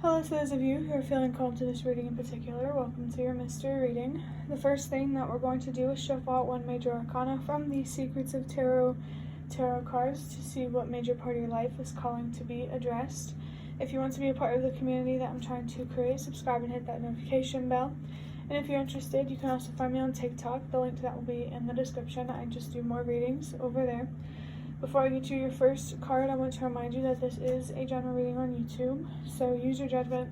Hello to those of you who are feeling called to this reading in particular. Welcome to your mystery reading. The first thing that we're going to do is shuffle out one major arcana from the Secrets of Tarot cards to see what major part of your life is calling to be addressed. If you want to be a part of the community that I'm trying to create, subscribe and hit that notification bell. And if you're interested, you can also find me on TikTok. The link to that will be in the description. I just do more readings over there. Before I get you your first card, I want to remind you that this is a general reading on YouTube, so use your judgment.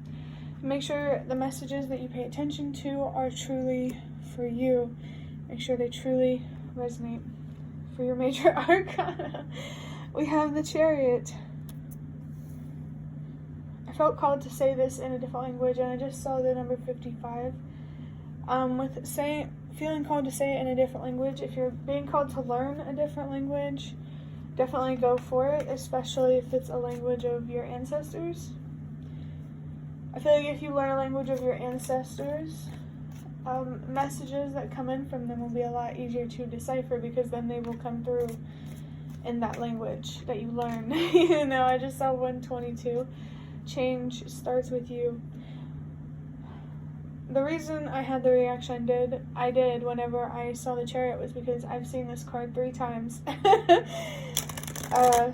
Make sure the messages that you pay attention to are truly for you. Make sure they truly resonate. For your major arcana, we have the Chariot. I felt called to say this in a different language, and I just saw the number 55. Feeling called to say it in a different language, if you're being called to learn a different language, definitely go for it, especially if it's a language of your ancestors. I feel like if you learn a language of your ancestors, messages that come in from them will be a lot easier to decipher, because then they will come through in that language that you learn. I just saw 122. Change starts with you. The reason I had the reaction I did whenever I saw the Chariot was because I've seen this card 3 times.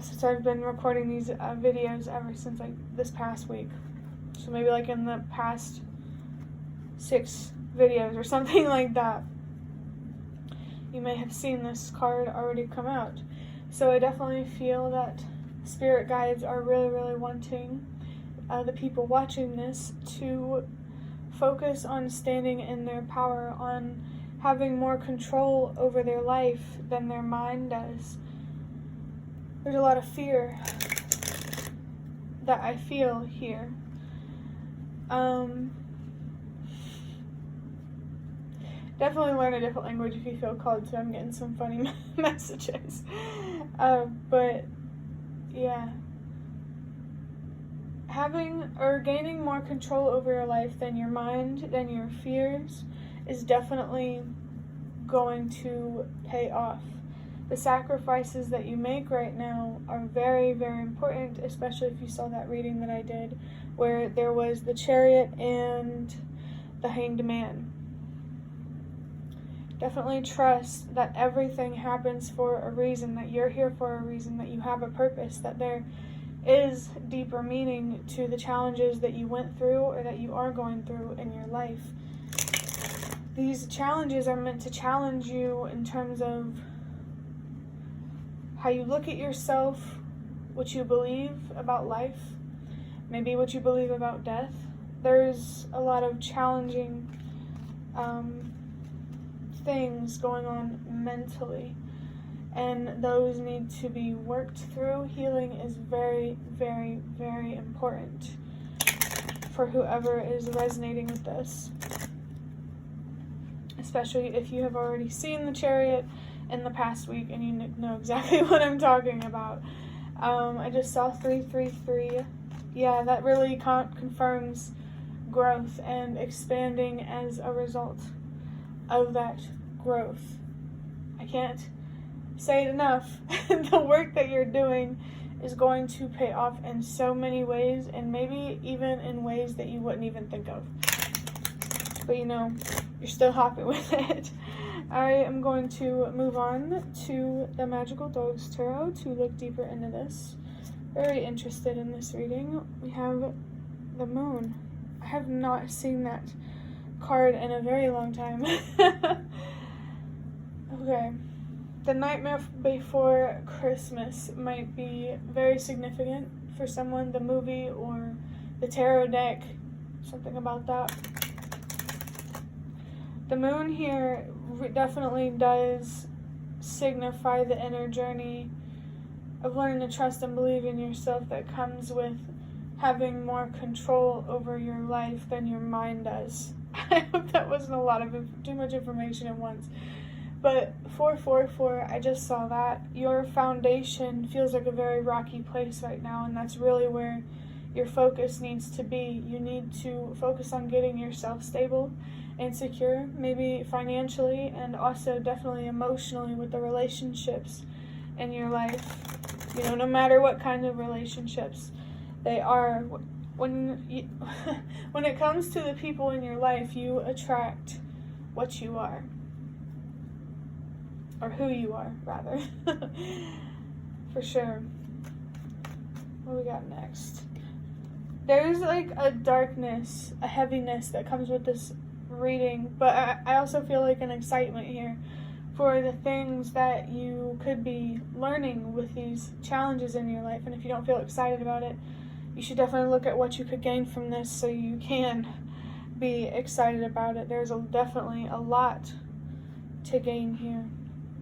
Since I've been recording these videos ever since this past week. So maybe in the past 6 videos or something like that. You may have seen this card already come out. So I definitely feel that spirit guides are really, really wanting the people watching this to focus on standing in their power, on having more control over their life than their mind does. There's a lot of fear that I feel here. Definitely learn a different language if you feel called to. I'm getting some funny messages. But yeah. Having or gaining more control over your life than your mind, than your fears, is definitely going to pay off. The sacrifices that you make right now are very, very important, especially if you saw that reading that I did, where there was the Chariot and the Hanged Man. Definitely trust that everything happens for a reason, that you're here for a reason, that you have a purpose, that there is deeper meaning to the challenges that you went through or that you are going through in your life. These challenges are meant to challenge you in terms of how you look at yourself, what you believe about life, maybe what you believe about death. There's a lot of challenging things going on mentally, and those need to be worked through. Healing is very, very, very important for whoever is resonating with this, especially if you have already seen the Chariot in the past week and you know exactly what I'm talking about. I just saw 333. Yeah, that really confirms growth and expanding as a result of that growth. I can't say it enough. The work that you're doing is going to pay off in so many ways, and maybe even in ways that you wouldn't even think of. But you're still happy with it. I am going to move on to the Magical Dogs Tarot to look deeper into this. Very interested in this reading. We have the Moon. I have not seen that card in a very long time. Okay. The Nightmare Before Christmas might be very significant for someone. The movie or the tarot deck, something about that. The Moon here definitely does signify the inner journey of learning to trust and believe in yourself that comes with having more control over your life than your mind does. I hope that wasn't too much information at once. But 444, I just saw that. Your foundation feels like a very rocky place right now, and that's really where your focus needs to be. You need to focus on getting yourself stable and secure, maybe financially and also definitely emotionally with the relationships in your life. No matter what kind of relationships they are, when you, when it comes to the people in your life, you attract what you are. Or who you are, rather. For sure. What do we got next? There's like a darkness, a heaviness that comes with this reading, but I also feel like an excitement here for the things that you could be learning with these challenges in your life. And if you don't feel excited about it, you should definitely look at what you could gain from this so you can be excited about it. There's definitely a lot to gain here.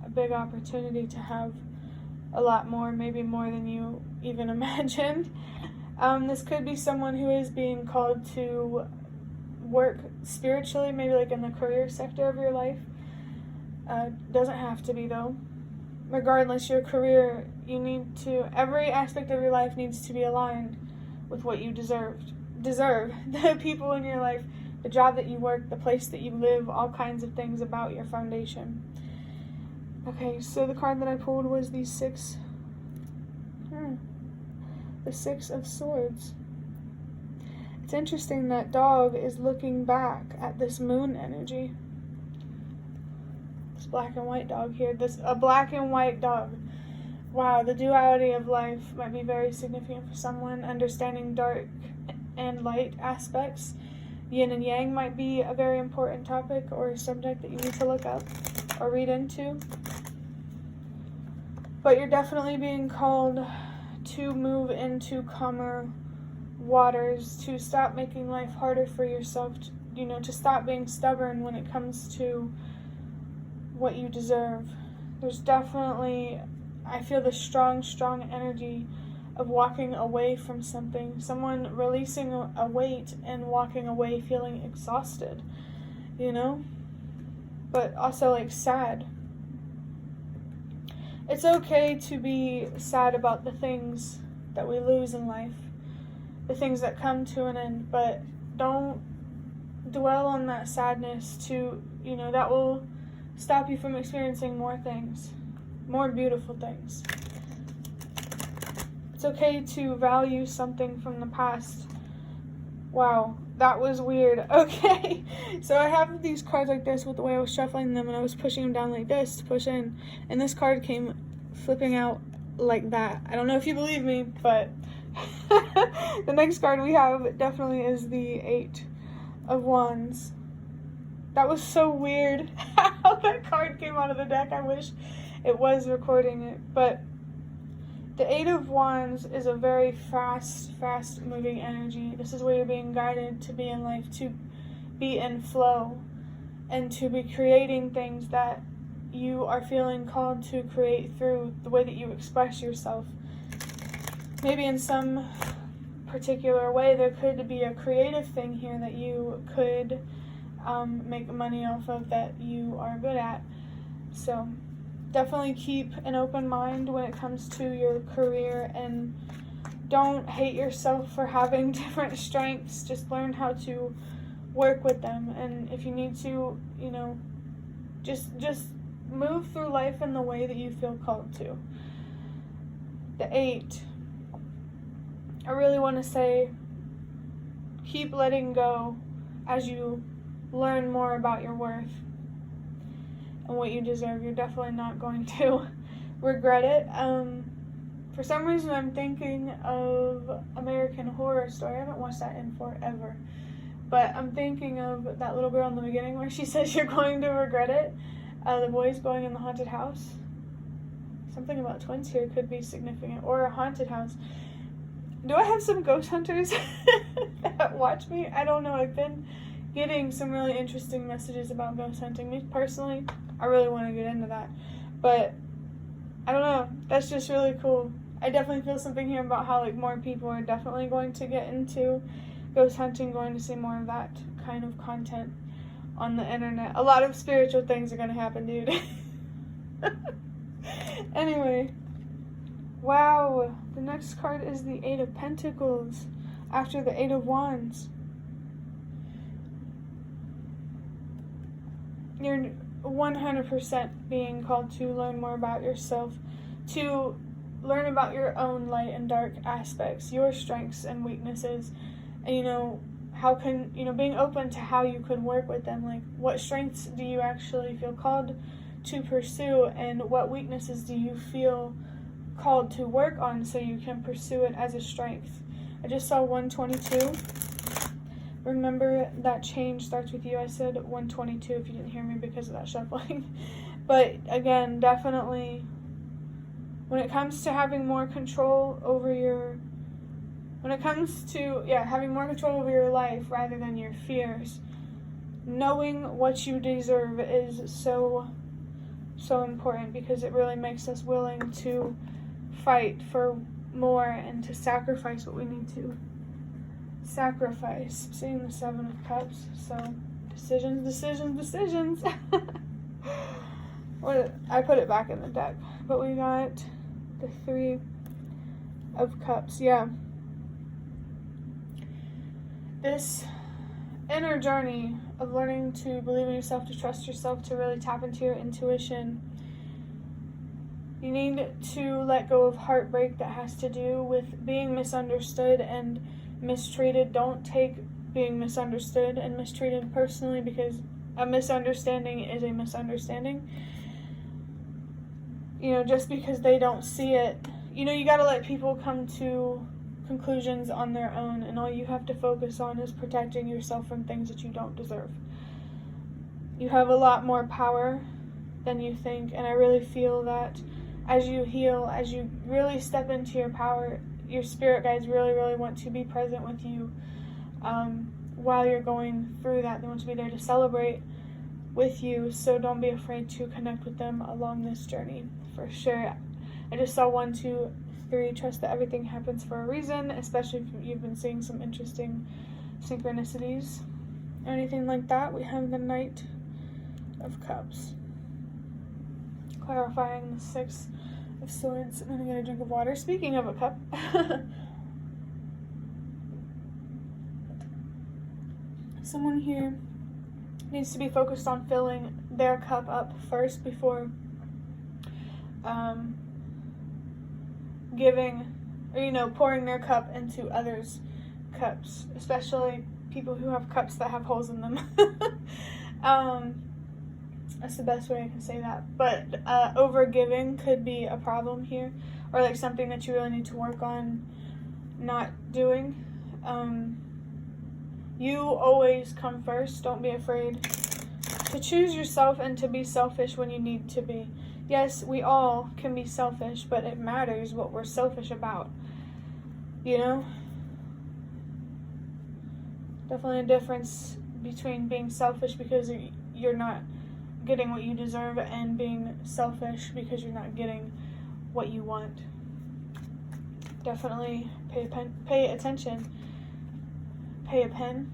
A big opportunity to have a lot more, maybe more than you even imagined. This could be someone who is being called to work spiritually, maybe like in the career sector of your life. Doesn't have to be though. Regardless, your career, every aspect of your life needs to be aligned with what you deserve. The people in your life, the job that you work, the place that you live, all kinds of things about your foundation. Okay, so the card that I pulled was the Six of Swords. It's interesting that dog is looking back at this moon energy. This black and white dog here. A black and white dog. Wow, the duality of life might be very significant for someone. Understanding dark and light aspects. Yin and yang might be a very important topic or a subject that you need to look up or read into. But you're definitely being called to move into calmer waters, to stop making life harder for yourself, to stop being stubborn when it comes to what you deserve. There's definitely, I feel the strong energy of walking away from something, someone releasing a weight and walking away feeling exhausted, but also like sad. It's okay to be sad about the things that we lose in life, the things that come to an end, but don't dwell on that sadness that will stop you from experiencing more things, more beautiful things. It's okay to value something from the past. Wow, that was weird. Okay, so I have these cards like this with the way I was shuffling them, and I was pushing them down like this to push in, and this card came flipping out like that. I don't know if you believe me, but the next card we have definitely is the Eight of Wands. That was so weird how that card came out of the deck. I wish it was recording it, but the Eight of Wands is a very fast moving energy. This is where you're being guided to be in life, to be in flow, and to be creating things that you are feeling called to create through the way that you express yourself. Maybe in some particular way there could be a creative thing here that you could make money off of that you are good at. So definitely keep an open mind when it comes to your career, and don't hate yourself for having different strengths. Just learn how to work with them, and if you need to, just move through life in the way that you feel called to. The Eight, I really want to say, keep letting go as you learn more about your worth and what you deserve. You're definitely not going to regret it. For some reason, I'm thinking of American Horror Story. I haven't watched that in forever. But I'm thinking of that little girl in the beginning where she says you're going to regret it. The boys going in the haunted house. Something about twins here could be significant. Or a haunted house. Do I have some ghost hunters that watch me? I don't know. I've been getting some really interesting messages about ghost hunting. Me personally, I really want to get into that. But I don't know. That's just really cool. I definitely feel something here about how more people are definitely going to get into ghost hunting, going to see more of that kind of content on the internet. A lot of spiritual things are going to happen, dude. Anyway. Wow. The next card is the Eight of Pentacles after the Eight of Wands. You're 100% being called to learn more about yourself, to learn about your own light and dark aspects, your strengths and weaknesses, And, how can, being open to how you could work with them. Like, what strengths do you actually feel called to pursue, and what weaknesses do you feel called to work on so you can pursue it as a strength? I just saw 122. Remember that change starts with you. I said 122 if you didn't hear me because of that shuffling. But again, definitely when it comes to having more control over having more control over your life rather than your fears, knowing what you deserve is so important, because it really makes us willing to fight for more and to sacrifice what we need to sacrifice. Seeing the 7 of Cups, so decisions. I put it back in the deck, but we got the 3 of Cups. Yeah, this inner journey of learning to believe in yourself, to trust yourself, to really tap into your intuition. You need to let go of heartbreak that has to do with being misunderstood and mistreated. Don't take being misunderstood and mistreated personally, because a misunderstanding is a misunderstanding. Just because they don't see it, you got to let people come to conclusions on their own, and all you have to focus on is protecting yourself from things that you don't deserve. You have a lot more power than you think, and I really feel that as you heal, as you really step into your power, your spirit guides really, really want to be present with you while you're going through that. They want to be there to celebrate with you, so don't be afraid to connect with them along this journey, for sure. I just saw 1, 2, 3, trust that everything happens for a reason, especially if you've been seeing some interesting synchronicities or anything like that. We have the Knight of Cups, clarifying the 6 of Swords. I'm going to get a drink of water. Speaking of a cup, someone here needs to be focused on filling their cup up first before giving, or pouring their cup into others' cups, especially people who have cups that have holes in them. That's the best way I can say that. But over giving could be a problem here, or like something that you really need to work on not doing. You always come first. Don't be afraid to choose yourself and to be selfish when you need to be. Yes, we all can be selfish, but it matters what we're selfish about. Definitely a difference between being selfish because you're not getting what you deserve and being selfish because you're not getting what you want. Definitely pay attention. Pay a pen?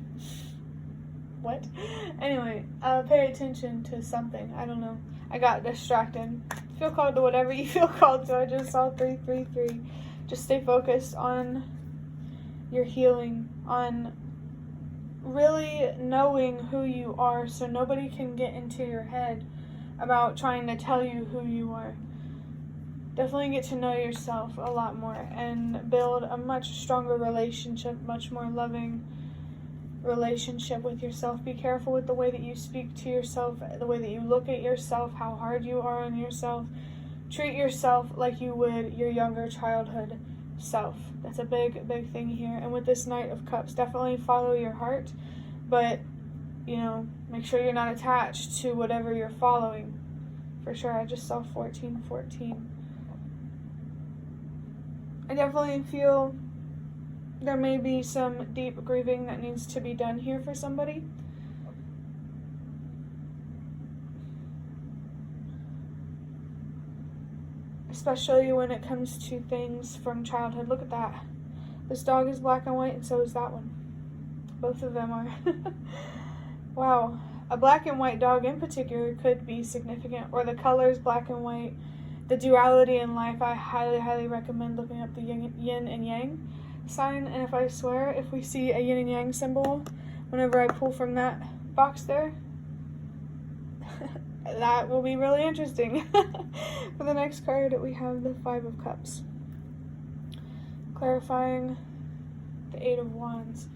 What? Anyway, pay attention to something. I don't know. I got distracted. Feel called to whatever you feel called to. I just saw 333. Just stay focused on your healing, on really knowing who you are, so nobody can get into your head about trying to tell you who you are. Definitely get to know yourself a lot more and build a much stronger relationship, much more loving relationship with yourself. Be careful with the way that you speak to yourself, the way that you look at yourself, how hard you are on yourself. Treat yourself like you would your younger childhood self. That's a big thing here. And with this Knight of Cups, definitely follow your heart, but make sure you're not attached to whatever you're following, for sure. I just saw 1414. I definitely feel there may be some deep grieving that needs to be done here for somebody. Especially when it comes to things from childhood. Look at that. This dog is black and white, and so is that one. Both of them are. Wow. A black and white dog in particular could be significant, or the colors black and white. The duality in life, I highly recommend looking up the yin and yang sign. And if we see a yin and yang symbol, whenever I pull from that box there, that will be really interesting. For the next card, we have the 5 of Cups, clarifying the 8 of Wands.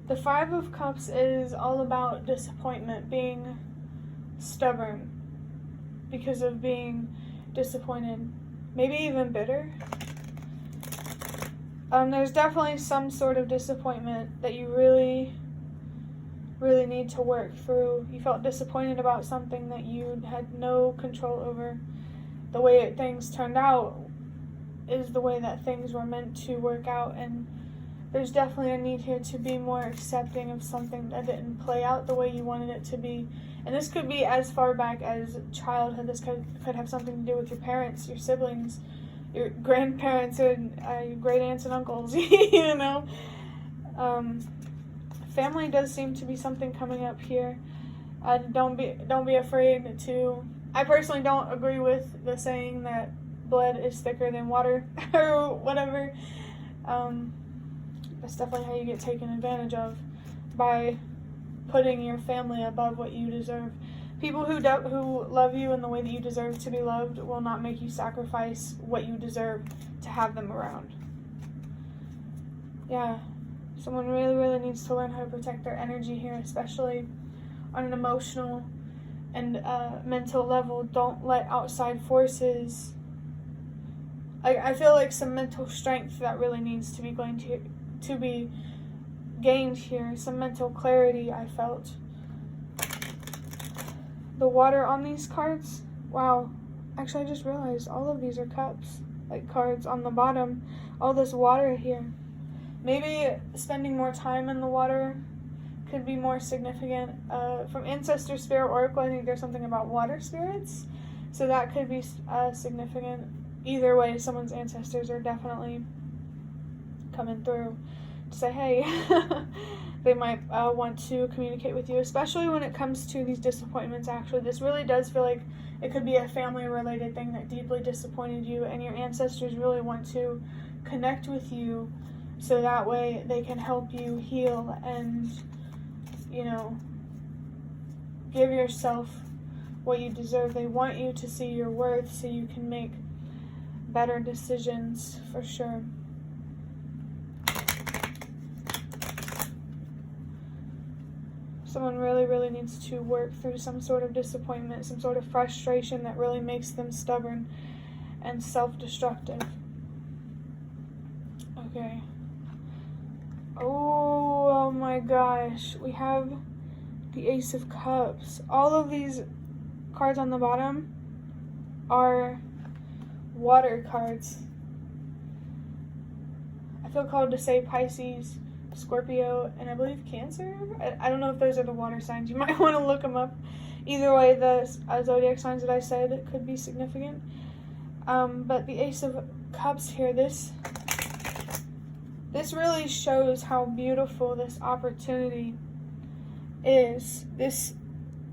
The Five of Cups is all about disappointment, being stubborn because of being disappointed, maybe even bitter. There's definitely some sort of disappointment that you really need to work through. You felt disappointed about something that you had no control over. The way things turned out is the way that things were meant to work out, and there's definitely a need here to be more accepting of something that didn't play out the way you wanted it to be. And this could be as far back as childhood. This could have something to do with your parents, your siblings, your grandparents, and your great aunts and uncles, you know. Family does seem to be something coming up here. Don't be afraid to. I personally don't agree with the saying that blood is thicker than water or whatever. That's definitely how you get taken advantage of, by putting your family above what you deserve. People who love you in the way that you deserve to be loved will not make you sacrifice what you deserve to have them around. Yeah, someone really needs to learn how to protect their energy here, especially on an emotional and mental level. Don't let outside forces. I feel like some mental strength that really needs to be be gained here. Some mental clarity I felt. The water on these cards, wow. Actually, I just realized all of these are cups, like cards on the bottom. All this water here. Maybe spending more time in the water could be more significant. From Ancestor Spirit Oracle, I think there's something about water spirits, so that could be significant. Either way, someone's ancestors are definitely coming through to say, hey, they might want to communicate with you, especially when it comes to these disappointments. Actually, this really does feel like it could be a family-related thing that deeply disappointed you, and your ancestors really want to connect with you so that way they can help you heal and, you know, give yourself what you deserve. They want you to see your worth so you can make better decisions, for sure. Someone really needs to work through some sort of disappointment, some sort of frustration that really makes them stubborn and self-destructive. Okay. Oh my gosh. We have the Ace of Cups. All of these cards on the bottom are water cards. I feel called to say Pisces, Scorpio, and I believe Cancer. I don't know if those are the water signs. You might want to look them up. Either way, the zodiac signs that I said could be significant. But the Ace of Cups here, this really shows how beautiful this opportunity is. This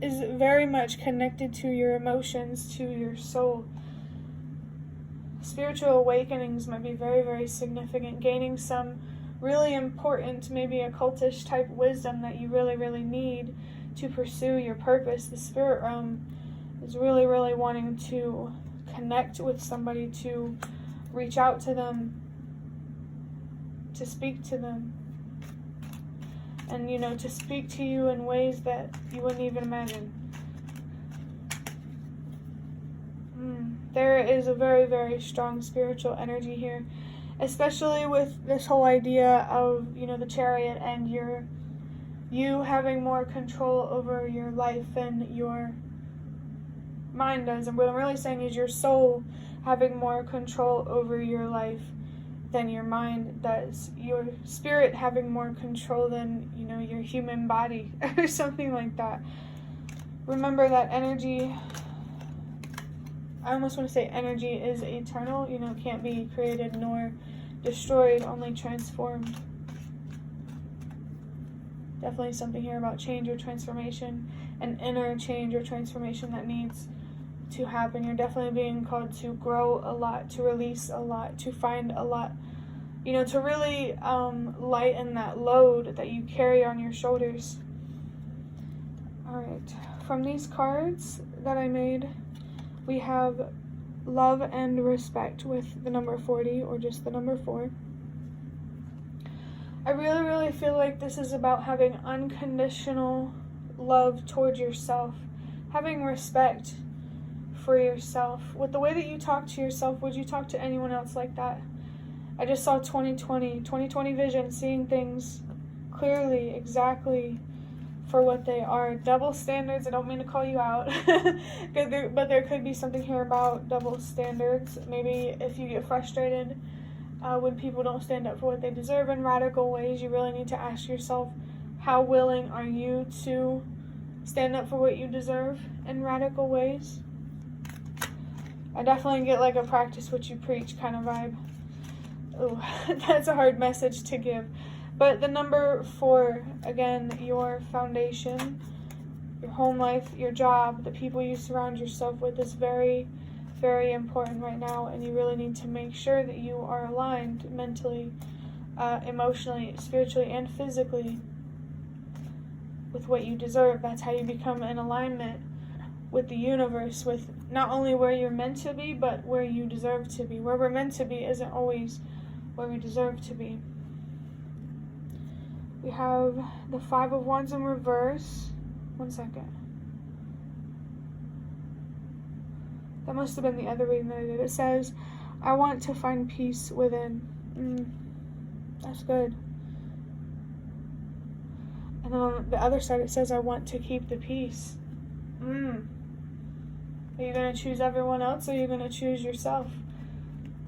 is very much connected to your emotions, to your soul. Spiritual awakenings might be very significant. Gaining some really important, maybe occultish type wisdom that you really need to pursue your purpose. The spirit realm is really wanting to connect with somebody, to reach out to them, to speak to them, and, you know, to speak to you in ways that you wouldn't even imagine. There is a very strong spiritual energy here, especially with this whole idea of, you know, the Chariot and you having more control over your life than your mind does. And what I'm really saying is your soul having more control over your life than your mind does. Your spirit having more control than, you know, your human body or something like that. Remember that energy, I almost want to say energy is eternal, you know, can't be created nor destroyed, only transformed. Definitely something here about change or transformation, an inner change or transformation that needs to happen. You're definitely being called to grow a lot, to release a lot, to find a lot, you know, to really lighten that load that you carry on your shoulders. Alright, from these cards that I made, we have love and respect with the number 40, or just the number 4. I really, really feel like this is about having unconditional love towards yourself, having respect for yourself. With the way that you talk to yourself, would you talk to anyone else like that? I just saw 2020 vision, seeing things clearly, exactly for what they are. Double standards, I don't mean to call you out, but there could be something here about double standards. Maybe if you get frustrated when people don't stand up for what they deserve in radical ways, you really need to ask yourself, how willing are you to stand up for what you deserve in radical ways? I definitely get like a practice what you preach kind of vibe. Ooh, that's a hard message to give. But the number 4, again, your foundation, your home life, your job, the people you surround yourself with is very, very important right now. And you really need to make sure that you are aligned mentally, emotionally, spiritually, and physically with what you deserve. That's how you become in alignment with the universe, with not only where you're meant to be, but where you deserve to be. Where we're meant to be isn't always where we deserve to be. We have the 5 of Wands in reverse. One second. That must have been the other reading that I did. It says, I want to find peace within. That's good. And then on the other side it says, I want to keep the peace. Are you going to choose everyone else, or are you going to choose yourself?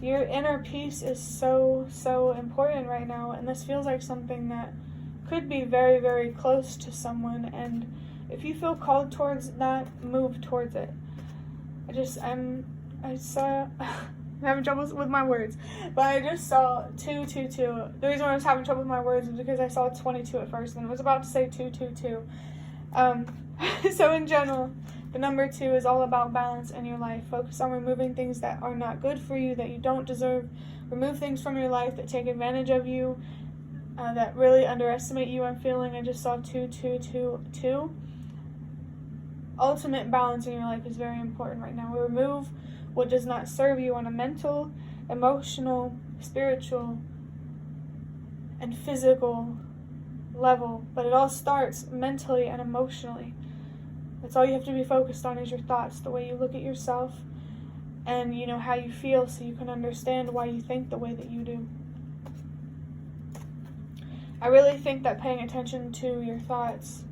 Your inner peace is so, so important right now, and this feels like something that could be very, very close to someone, and if you feel called towards that, move towards it. I'm having trouble with my words, but I just saw 222. The reason why I was having trouble with my words is because I saw 22 at first, and I was about to say 222. So in general, the number 2 is all about balance in your life. Focus on removing things that are not good for you, that you don't deserve. Remove things from your life that take advantage of you, that really underestimate you. I'm feeling I just saw 222. Ultimate balance in your life is very important right now. Remove what does not serve you on a mental, emotional, spiritual, and physical level. But it all starts mentally and emotionally. That's all you have to be focused on is your thoughts, the way you look at yourself, and how you feel, so you can understand why you think the way that you do. I really think that paying attention to your thoughts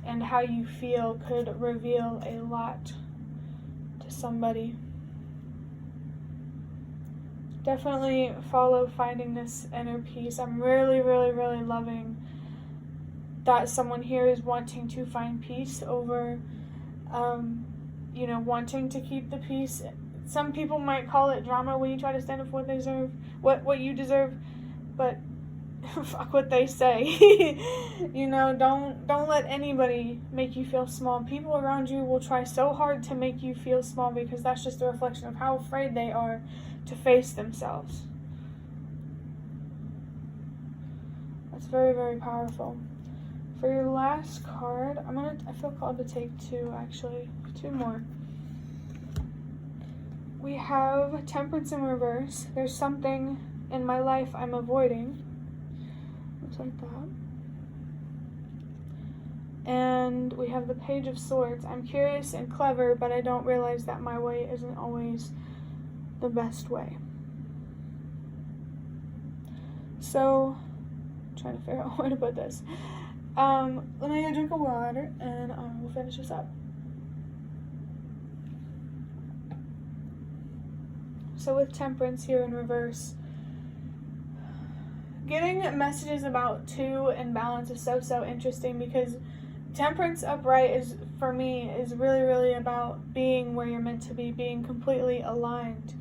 and how you feel could reveal a lot to somebody. Definitely follow finding this inner peace. I'm really, really, really loving that someone here is wanting to find peace over, wanting to keep the peace. Some people might call it drama when you try to stand up for what they deserve, what you deserve, but fuck what they say. Don't let anybody make you feel small. People around you will try so hard to make you feel small because that's just a reflection of how afraid they are to face themselves. That's very, very powerful. For your last card, I feel called to take 2, actually. 2 more. We have Temperance in reverse. There's something in my life I'm avoiding. Looks like that. And we have the Page of Swords. I'm curious and clever, but I don't realize that my way isn't always the best way. So, I'm trying to figure out where to put this. Let me get a drink of water, and we'll finish this up. So with Temperance here in reverse, getting messages about 2 in balance is so interesting, because Temperance upright is really, really about being where you're meant to be, being completely aligned.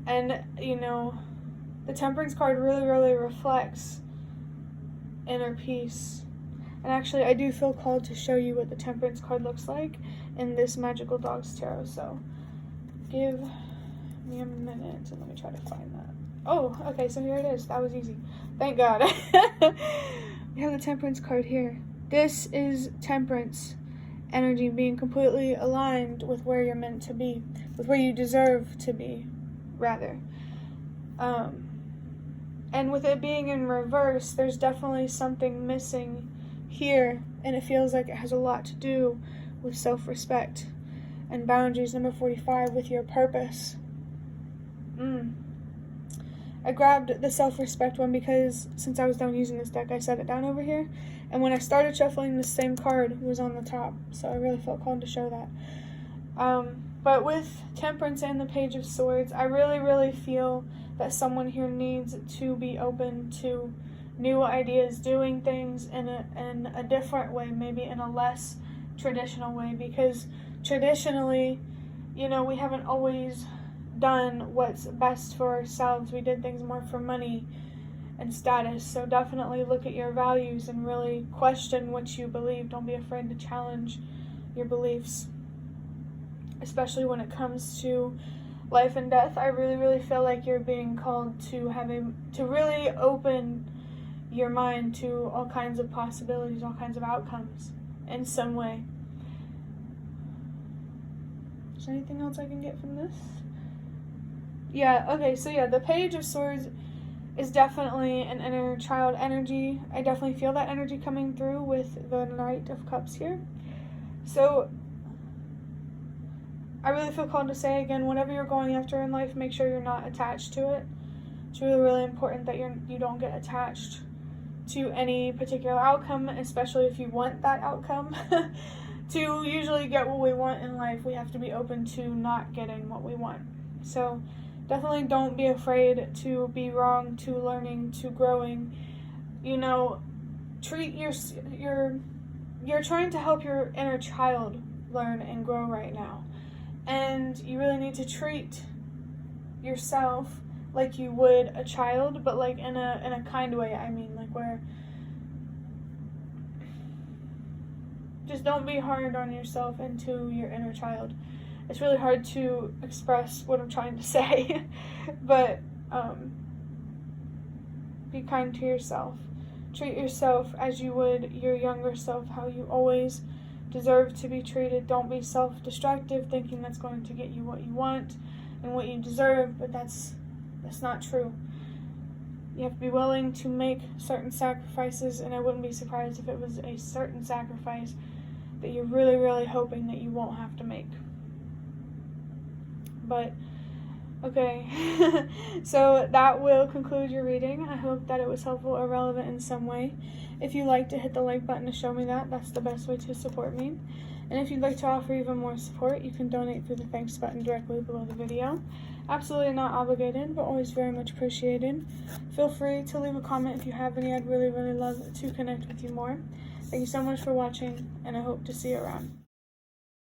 And, the Temperance card really, really reflects inner peace. And actually, I do feel called to show you what the Temperance card looks like in this Magical Dogs Tarot. So, give me a minute and let me try to find that. Oh, okay, so here it is. That was easy. Thank God. We have the Temperance card here. This is Temperance energy, being completely aligned with where you're meant to be, with where you deserve to be, rather. And with it being in reverse, there's definitely something missing here, and it feels like it has a lot to do with self-respect and boundaries. Number 45, with your purpose. I grabbed the self-respect one because since I was done using this deck, I set it down over here, and when I started shuffling, the same card was on the top, so I really felt called to show that. But with Temperance and the Page of Swords, I really feel that someone here needs to be open to new ideas, doing things in a different way, maybe in a less traditional way, because traditionally, you know, we haven't always done what's best for ourselves. We did things more for money and status. So definitely look at your values and really question what you believe. Don't be afraid to challenge your beliefs, especially when it comes to life and death. I really feel like you're being called to really open your mind to all kinds of possibilities, all kinds of outcomes in some way. Is there anything else I can get from this? Yeah, okay, so yeah, the Page of Swords is definitely an inner child energy. I definitely feel that energy coming through with the Knight of Cups here. So I really feel called to say again, whatever you're going after in life, make sure you're not attached to it. It's really important that you don't get attached to any particular outcome, especially if you want that outcome. To usually get what we want in life, we have to be open to not getting what we want. So definitely don't be afraid to be wrong, to learning, to growing. You know, treat you're trying to help your inner child learn and grow right now. And you really need to treat yourself like you would a child, but like in a kind way. I mean, like where just don't be hard on yourself and to your inner child. It's really hard to express what I'm trying to say, but be kind to yourself. Treat yourself as you would your younger self, how you always deserve to be treated. Don't be self-destructive, thinking that's going to get you what you want and what you deserve, but that's not true. You have to be willing to make certain sacrifices, and I wouldn't be surprised if it was a certain sacrifice that you're really hoping that you won't have to make. But okay, so that will conclude your reading. I hope that it was helpful or relevant in some way. If you liked it, hit the like button to show me that. That's the best way to support me. And if you'd like to offer even more support, you can donate through the thanks button directly below the video. Absolutely not obligated, but always very much appreciated. Feel free to leave a comment if you have any. I'd really love to connect with you more. Thank you so much for watching, and I hope to see you around.